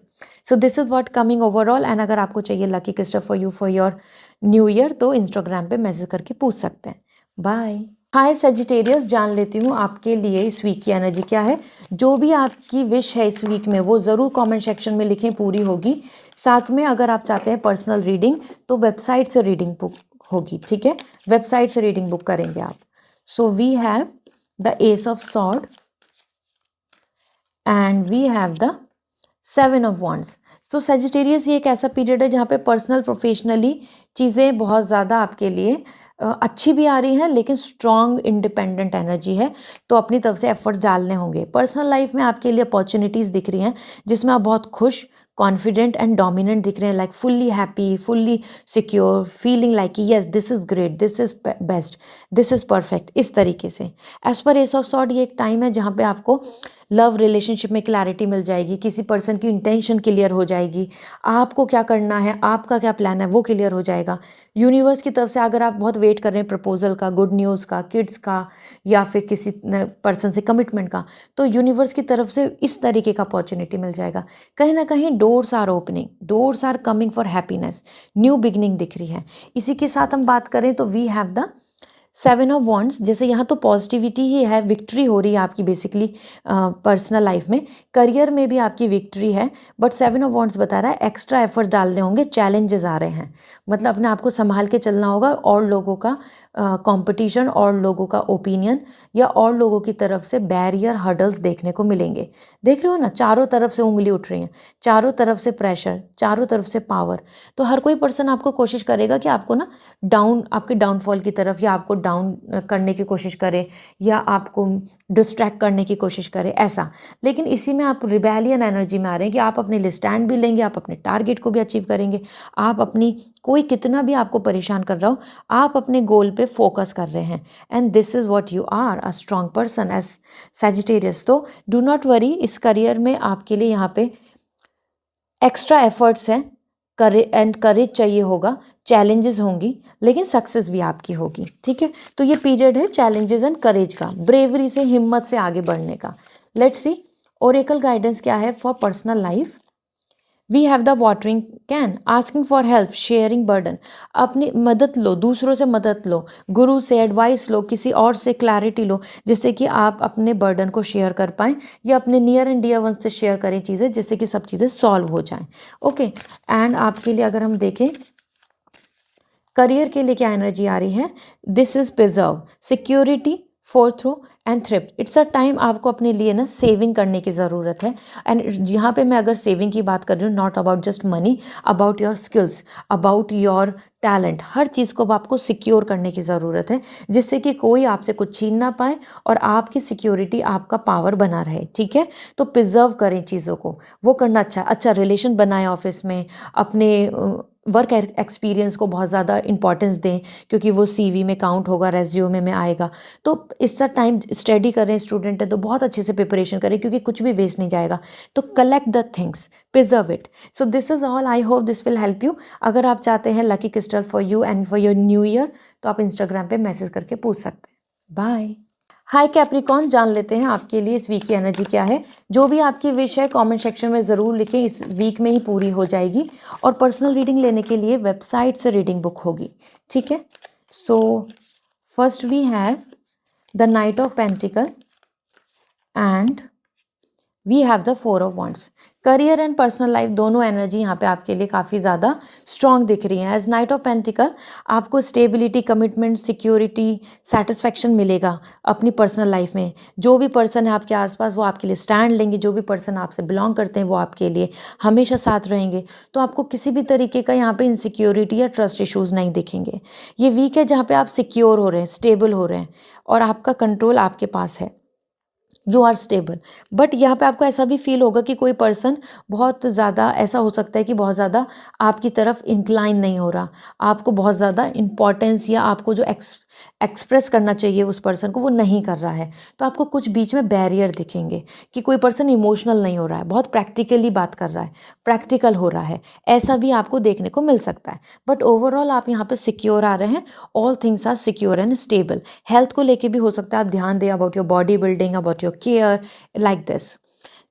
सो this is what coming overall. And अगर आपको चाहिए lucky crystal for you for your new year तो इंस्टाग्राम पे मैसेज करके पूछ सकते हैं। बाय। हाय सेजिटेरियस, जान लेती हूँ आपके लिए इस वीक की एनर्जी क्या है। जो भी आपकी विश है इस वीक में वो ज़रूर कमेंट सेक्शन में लिखें, पूरी होगी। साथ में अगर आप चाहते हैं पर्सनल रीडिंग तो वेबसाइट से रीडिंग बुक होगी, ठीक है, वेबसाइट से रीडिंग बुक करेंगे आप। So we have the ace of sword and we have the 7 of wands. तो सेजिटेरियस ये एक ऐसा पीरियड है जहाँ पे पर्सनल प्रोफेशनली चीज़ें बहुत ज़्यादा आपके लिए अच्छी भी आ रही हैं, लेकिन स्ट्रॉन्ग इंडिपेंडेंट एनर्जी है, तो अपनी तरफ से एफर्ट्स डालने होंगे। पर्सनल लाइफ में आपके लिए अपॉर्चुनिटीज़ दिख रही हैं जिसमें आप बहुत खुश, कॉन्फिडेंट एंड डोमिनेंट दिख रहे हैं, like fully happy, fully secure, feeling like yes this is great, this is best, this is perfect, इस तरीके से। As per S of sword ये एक टाइम है जहाँ पे आपको लव रिलेशनशिप में क्लैरिटी मिल जाएगी, किसी पर्सन की इंटेंशन क्लियर हो जाएगी, आपको क्या करना है, आपका क्या प्लान है वो क्लियर हो जाएगा। यूनिवर्स की तरफ से अगर आप बहुत वेट कर रहे हैं प्रपोजल का, गुड न्यूज़ का, किड्स का, या फिर किसी पर्सन से कमिटमेंट का, तो यूनिवर्स की तरफ से इस तरीके का अपॉर्चुनिटी मिल जाएगा। कहीं ना कहीं doors are opening, doors are coming for happiness, new beginning दिख रही है। इसी के साथ हम बात करें तो we have the 7 of wands. जैसे यहाँ तो पॉजिटिविटी ही है, विक्ट्री हो रही है आपकी बेसिकली पर्सनल लाइफ में, करियर में भी आपकी विक्ट्री है, बट 7 ऑफ वॉन्ड्स बता रहा है एक्स्ट्रा एफर्ट डालने होंगे, चैलेंजेस आ रहे हैं, मतलब अपने आप को संभाल के चलना होगा, और लोगों का कंपटीशन और लोगों का ओपिनियन या और लोगों की तरफ से बैरियर, हर्डल्स देखने को मिलेंगे। देख रहे हो ना, चारों तरफ से उंगली उठ रही है, चारों तरफ से प्रेशर, चारों तरफ से पावर। तो हर कोई पर्सन आपको कोशिश करेगा कि आपको ना डाउन, आपके डाउनफॉल की तरफ, या आपको डाउन करने की कोशिश करे, या आपको डिस्ट्रैक्ट करने की कोशिश करे, ऐसा। लेकिन इसी में आप रिबेलियन एनर्जी में आ रहे हैं कि आप अपने लिए स्टैंड भी लेंगे, आप अपने टारगेट को भी अचीव करेंगे, आप अपनी, कोई कितना भी आपको परेशान कर रहा हो, आप अपने गोल पे फोकस कर रहे हैं। And this is what you are, a strong person as Sagittarius. तो डू नॉट वरी, इस करियर में आपके लिए यहाँ पे एक्स्ट्रा एफर्ट्स हैं, करेज चाहिए होगा, चैलेंजेस होंगी, लेकिन सक्सेस भी आपकी होगी, ठीक है। तो ये पीरियड है चैलेंजेस एंड करेज का, ब्रेवरी से, हिम्मत से आगे बढ़ने का। लेट्स सी ओरेकल गाइडेंस क्या है for personal life. We have the watering can, asking for help, sharing burden. अपनी मदद लो, दूसरों से मदद लो, गुरु से एडवाइस लो, किसी और से क्लैरिटी लो, जिससे कि आप अपने बर्डन को शेयर कर पाएँ, या अपने नियर एंड डियर वन से शेयर करें चीज़ें, जिससे कि सब चीज़ें सॉल्व हो जाएं। ओके, एंड आपके लिए अगर हम देखें करियर के लिए क्या एनर्जी आ रही है, this is preserve, security, fourth row and thrift. It's a time आपको अपने लिए ना सेविंग करने की ज़रूरत है। एंड यहाँ पे मैं अगर सेविंग की बात कर रही हूँ, not about just money, about your skills, about your talent, हर चीज़ को आपको सिक्योर करने की ज़रूरत है, जिससे कि कोई आपसे कुछ छीन ना पाए और आपकी सिक्योरिटी, आपका पावर बना रहे, ठीक है। तो प्रिजर्व करें चीज़ों को, वो करना अच्छा रिलेशन बनाए ऑफिस में, अपने वर्क एक्सपीरियंस को बहुत ज़्यादा इंपॉर्टेंस दें, क्योंकि वो सीवी में काउंट होगा, रेज्यूमे में आएगा। तो इस टाइम स्टडी कर रहे हैं, स्टूडेंट है तो बहुत अच्छे से प्रिपरेशन करें, क्योंकि कुछ भी वेस्ट नहीं जाएगा। तो collect the things, preserve it. So this is all, I hope this will help you. अगर आप चाहते हैं lucky crystal for you and for your new year, तो आप इंस्टाग्राम पे मैसेज करके पूछ सकते हैं। बाय। हाय कैप्रिकॉन, जान लेते हैं आपके लिए इस वीक की एनर्जी क्या है। जो भी आपकी विश है कमेंट सेक्शन में ज़रूर लिखें, इस वीक में ही पूरी हो जाएगी। और पर्सनल रीडिंग लेने के लिए वेबसाइट से रीडिंग बुक होगी, ठीक है। So first we have the knight of pentacle and we have the 4 of wands. Career and personal life दोनों एनर्जी यहाँ पे आपके लिए काफ़ी ज़्यादा स्ट्रॉन्ग दिख रही है। एज नाइट ऑफ पेंटिकल आपको स्टेबिलिटी, कमिटमेंट, सिक्योरिटी, सेटिस्फैक्शन मिलेगा अपनी पर्सनल लाइफ में। जो भी पर्सन है आपके आसपास वो आपके लिए स्टैंड लेंगे, जो भी पर्सन आपसे बिलोंग करते हैं वो आपके लिए हमेशा साथ रहेंगे। तो आपको किसी भी तरीके का यहाँ पे इनसिक्योरिटी या ट्रस्ट इशूज़ नहीं दिखेंगे। ये वीक है जहाँ पे आप सिक्योर हो रहे हैं, स्टेबल हो रहे हैं, और आपका कंट्रोल आपके पास है, यू आर स्टेबल। बट यहाँ पे आपको ऐसा भी फील होगा कि कोई पर्सन बहुत ज़्यादा, ऐसा हो सकता है कि बहुत ज़्यादा आपकी तरफ इंक्लाइन नहीं हो रहा, आपको बहुत ज़्यादा इंपॉर्टेंस या आपको जो एक्सप्रेस करना चाहिए उस पर्सन को, वो नहीं कर रहा है, तो आपको कुछ बीच में बैरियर दिखेंगे कि कोई पर्सन इमोशनल नहीं हो रहा है, बहुत प्रैक्टिकली बात कर रहा है, प्रैक्टिकल हो रहा है, ऐसा भी आपको देखने को मिल सकता है। बट ओवरऑल आप यहाँ पे सिक्योर आ रहे हैं, all things are secure and stable. Health को लेके भी हो सकता है आप ध्यान दें, about your body building, about your care, like this.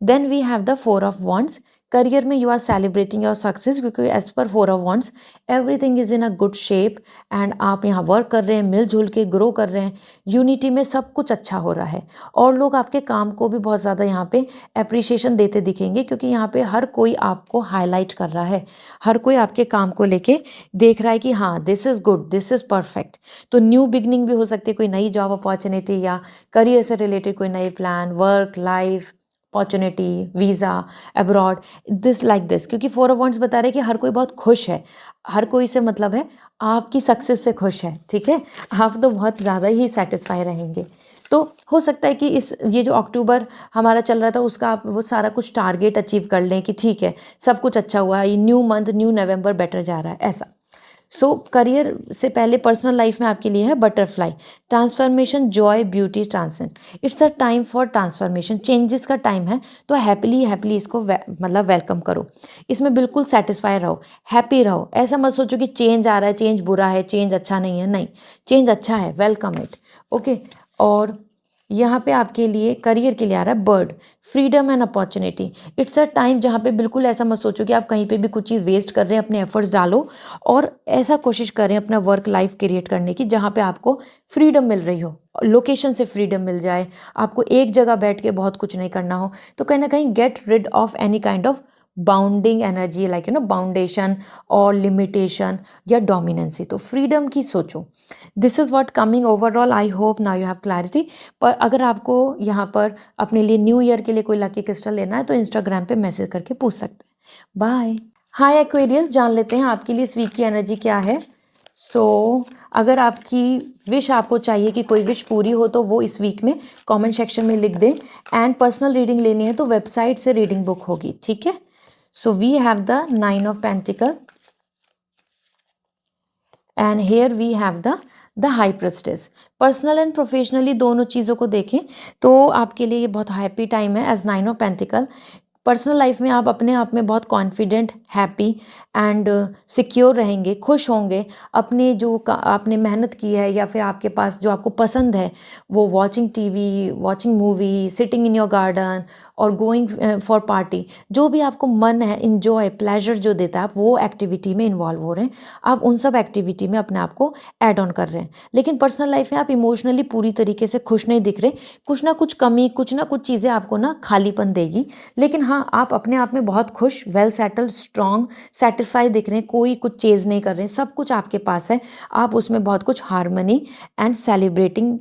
Then we have the 4 of wands. Career में you are celebrating your success, क्योंकि as per 4 of wands everything is in a good shape and आप यहाँ work कर रहे हैं, मिलजुल के grow कर रहे हैं, यूनिटी में सब कुछ अच्छा हो रहा है। और लोग आपके काम को भी बहुत ज़्यादा यहाँ पे अप्रिशिएशन देते दिखेंगे, क्योंकि यहाँ पे हर कोई आपको हाईलाइट कर रहा है, हर कोई आपके काम को लेके देख रहा है कि हाँ this is good, this is perfect. तो न्यू बिगनिंग भी हो सकती है, कोई नई जॉब अपॉर्चुनिटी या करियर से रिलेटेड कोई नए plan, work life opportunity, visa, abroad, this like this. क्योंकि 4 ऑफ वॉन्ड्स बता रहे हैं कि हर कोई बहुत खुश है, हर कोई से मतलब है आपकी सक्सेस से खुश है, ठीक है, आप तो बहुत ज़्यादा ही सेटिस्फाई रहेंगे। तो हो सकता है कि ये जो अक्टूबर हमारा चल रहा था उसका आप वो सारा कुछ टारगेट अचीव कर लें कि ठीक है सब कुछ अच्छा हुआ है, न्यू मंथ न्यू नवंबर बेटर जा रहा है, ऐसा। सो करियर से पहले पर्सनल लाइफ में आपके लिए है butterfly, transformation, Joy, beauty, transcend. It's a time for transformation, changes का टाइम है, तो हैप्पीली इसको मतलब वेलकम करो, इसमें बिल्कुल सेटिस्फाई रहो, हैप्पी रहो। ऐसा मत सोचो कि चेंज आ रहा है, चेंज बुरा है, चेंज अच्छा नहीं है, नहीं, चेंज अच्छा है, वेलकम इट, ओके। और यहाँ पे आपके लिए करियर के लिए आ रहा है bird, freedom and opportunity. It's a time जहाँ पे बिल्कुल ऐसा मत सोचो कि आप कहीं पे भी कुछ चीज़ वेस्ट कर रहे हैं, अपने एफर्ट्स डालो और ऐसा कोशिश करें अपना वर्क लाइफ क्रिएट करने की जहाँ पे आपको फ्रीडम मिल रही हो, लोकेशन से फ्रीडम मिल जाए, आपको एक जगह बैठ के बहुत कुछ नहीं करना हो। तो कहीं ना कहीं get rid of any kind of bounding energy, like boundation और लिमिटेशन या डोमिनेंसी। तो फ्रीडम की सोचो। This is what coming overall, I hope now you have clarity. पर अगर आपको यहाँ पर अपने लिए न्यू ईयर के लिए कोई लकी क्रिस्टल लेना है तो इंस्टाग्राम पे मैसेज करके पूछ सकते हैं। बाय। हाय एक्वेरियस, जान लेते हैं आपके लिए इस वीक की एनर्जी क्या है। अगर आपकी विश आपको चाहिए कि कोई विश पूरी हो तो वो इस वीक में कमेंट सेक्शन में लिख दें। एंड पर्सनल रीडिंग लेनी है तो वेबसाइट से रीडिंग बुक होगी, ठीक है। So we have the 9 of Pentacle and here we have the High Priestess। Personal and professionally दोनों चीज़ों को देखें तो आपके लिए ये बहुत हैप्पी टाइम है as 9 of pentacle. Personal life में आप अपने आप में बहुत कॉन्फिडेंट, हैप्पी एंड सिक्योर रहेंगे, खुश होंगे। अपने जो आपने मेहनत की है या फिर आपके पास जो आपको पसंद है वो watching TV, watching movie, sitting in your garden और गोइंग फॉर पार्टी, जो भी आपको मन है, इन्जॉय, प्लेजर जो देता है, आप वो एक्टिविटी में इन्वॉल्व हो रहे हैं, आप उन सब एक्टिविटी में अपने आप को ऐड ऑन कर रहे हैं। लेकिन पर्सनल लाइफ में आप इमोशनली पूरी तरीके से खुश नहीं दिख रहे, कुछ ना कुछ कमी, कुछ ना कुछ चीज़ें आपको ना खालीपन देगी। लेकिन हाँ, आप अपने आप में बहुत खुश, वेल सेटल्ड, स्ट्रॉन्ग, सेटिस्फाई दिख रहे हैं, कोई कुछ चेज नहीं कर रहे हैं, सब कुछ आपके पास है, आप उसमें बहुत कुछ हार्मनी एंड सेलिब्रेटिंग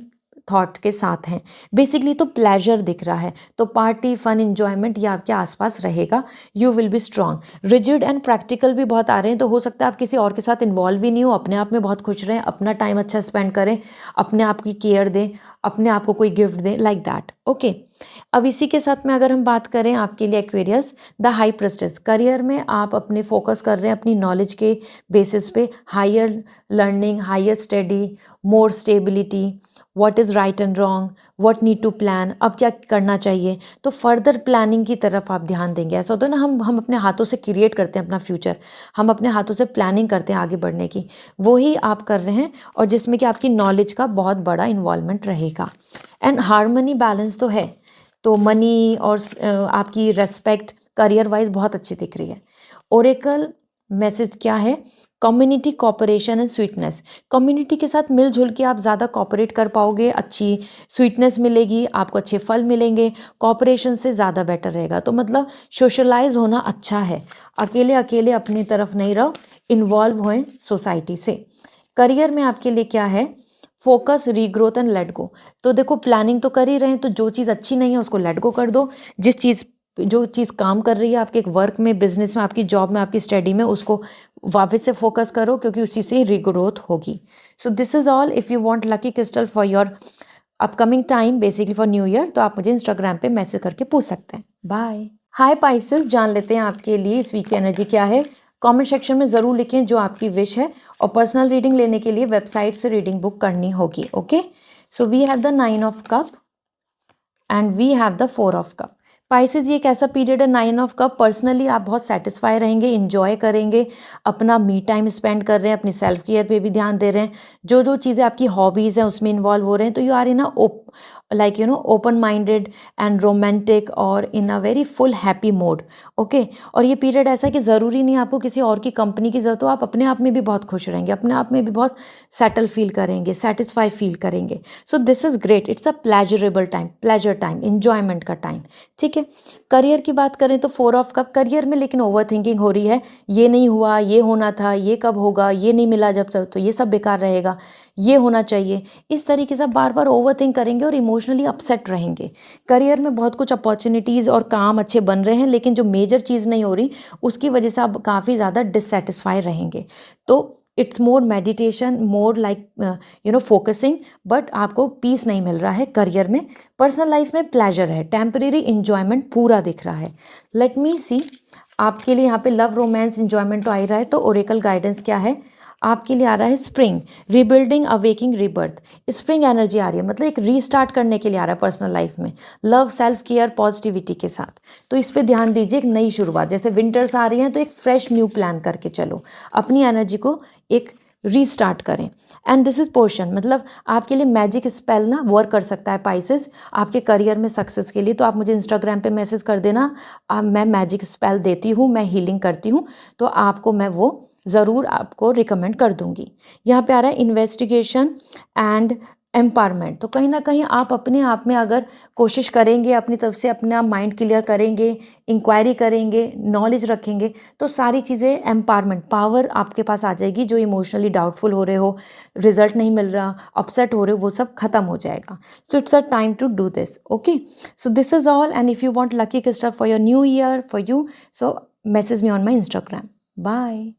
थॉट के साथ हैं। बेसिकली तो प्लेजर दिख रहा है, तो पार्टी, फन, इंजॉयमेंट ये आपके आसपास रहेगा। You will be strong. Rigid and practical भी बहुत आ रहे हैं, तो हो सकता है आप किसी और के साथ इन्वॉल्व ही नहीं हो, अपने आप में बहुत खुश रहें, अपना टाइम अच्छा स्पेंड करें, अपने आप की केयर दें, अपने आप को कोई गिफ्ट दें, लाइक दैट, ओके। अब इसी के साथ में अगर हम बात करें आपके लिए Aquarius, the high priestess. Career में आप अपने फोकस कर रहे हैं अपनी नॉलेज के बेसिस पे, higher learning, higher study, more stability, what is right and wrong, what need to plan, अब क्या करना चाहिए। तो फर्दर प्लानिंग की तरफ आप ध्यान देंगे। ऐसा होता है ना, हम अपने हाथों से क्रिएट करते हैं अपना फ्यूचर, हम अपने हाथों से प्लानिंग करते हैं आगे बढ़ने की, वही आप कर रहे हैं, और जिसमें कि आपकी नॉलेज का बहुत बड़ा इन्वॉल्वमेंट रहेगा। एंड हार्मनी, बैलेंस तो है, तो मनी और आपकी रेस्पेक्ट करियर वाइज बहुत अच्छी दिख रही है। ओरेकल मैसेज क्या है? Community, cooperation and sweetness. Community के साथ मिलजुल के आप ज़्यादा कॉपरेट कर पाओगे, अच्छी स्वीटनेस मिलेगी, आपको अच्छे फल मिलेंगे। कॉपरेशन से ज़्यादा बेटर रहेगा, तो मतलब सोशलाइज होना अच्छा है, अकेले अकेले अपनी तरफ नहीं रहो, इन्वॉल्व होएं सोसाइटी से। करियर में आपके लिए क्या है? Focus, regrowth and let go. तो देखो, प्लानिंग तो कर ही रहे हैं, तो जो चीज़ अच्छी नहीं है उसको लेट गो कर दो। जो चीज़ काम कर रही है आपके वर्क में, बिजनेस में, आपकी जॉब में, आपकी स्टडी में, उसको वापस से फोकस करो, क्योंकि उसी से रीग्रोथ होगी। सो this is all. If you want lucky crystal for your upcoming time, basically for new year, तो आप मुझे इंस्टाग्राम पे मैसेज करके पूछ सकते हैं। बाय। हाय पाइसेस, जान लेते हैं आपके लिए इस वीक की एनर्जी क्या है। कमेंट सेक्शन में ज़रूर लिखें जो आपकी विश है, और पर्सनल रीडिंग लेने के लिए वेबसाइट से रीडिंग बुक करनी होगी। Okay, so we have the 9 of cup and we have the 4 of cup. Pisces ये एक ऐसा पीरियड है, 9 ऑफ कप, पर्सनली आप बहुत सेटिस्फाई रहेंगे, इंजॉय करेंगे, अपना मी टाइम स्पेंड कर रहे हैं, अपनी सेल्फ केयर पे भी ध्यान दे रहे हैं, जो जो चीज़ें आपकी हॉबीज़ हैं उसमें इन्वॉल्व हो रहे हैं, तो you are in a like open minded and romantic और in a very full happy mode. Okay, और ये पीरियड ऐसा है कि ज़रूरी नहीं आपको किसी और की कंपनी की ज़रूरत हो, आप अपने आप में भी बहुत खुश रहेंगे, अपने आप में भी बहुत सेटल फील करेंगे, सेटिस्फाई फील करेंगे। सो this is great, it's a pleasurable time, pleasure time, enjoyment का टाइम। ठीक है, करियर की बात करें तो 4 ऑफ कप, करियर में लेकिन ओवर थिंकिंग हो रही है, ये नहीं हुआ, ये होना था, ये कब होगा, ये नहीं मिला जब तक तो ये सब बेकार रहेगा, ये होना चाहिए, इस तरीके से बार बार ओवर थिंक करेंगे और इमोशनली अपसेट रहेंगे। करियर में बहुत कुछ अपॉर्चुनिटीज़ और काम अच्छे बन रहे हैं, लेकिन जो मेजर चीज़ नहीं हो रही उसकी वजह से आप काफ़ी ज़्यादा डिससेटिस्फाई रहेंगे। तो it's more meditation, more like focusing, but आपको पीस नहीं मिल रहा है करियर में। पर्सनल लाइफ में प्लेजर है, टेम्परेरी इन्जॉयमेंट पूरा दिख रहा है। लेट मी सी आपके लिए यहाँ पे लव, रोमांस, इन्जॉयमेंट तो आ ही रहा है, तो ओरेकल गाइडेंस क्या है आपके लिए? आ रहा है spring, rebuilding, awakening, rebirth. Spring energy आ रही है, मतलब एक रीस्टार्ट करने के लिए आ रहा है पर्सनल लाइफ में, लव, सेल्फ केयर, पॉजिटिविटी के साथ। तो इस पे ध्यान दीजिए, एक नई शुरुआत, जैसे विंटर्स आ रही हैं तो एक फ्रेश न्यू प्लान करके चलो, अपनी एनर्जी को एक रीस्टार्ट करें। एंड दिस इज पोर्शन, मतलब आपके लिए मैजिक स्पेल ना वर्क कर सकता है पाइसेस आपके करियर में सक्सेस के लिए। तो आप मुझे इंस्टाग्राम पे मैसेज कर देना, मैं मैजिक स्पेल देती हूँ, मैं हीलिंग करती हूँ, तो आपको मैं वो ज़रूर आपको रिकमेंड कर दूंगी। यहाँ पे आ रहा है इन्वेस्टिगेशन एंड एम्पावरमेंट। तो कहीं ना कहीं आप अपने आप में अगर कोशिश करेंगे, अपनी तरफ से अपना माइंड क्लियर करेंगे, इंक्वायरी करेंगे, नॉलेज रखेंगे, तो सारी चीज़ें एम्पावरमेंट, पावर आपके पास आ जाएगी। जो इमोशनली डाउटफुल हो रहे हो, रिजल्ट नहीं मिल रहा, अपसेट हो रहे हो, वो सब खत्म हो जाएगा। So it's a time to do this. Okay, so this is all, and if you want lucky crystal for your new year for you, so message me on my Instagram. Bye.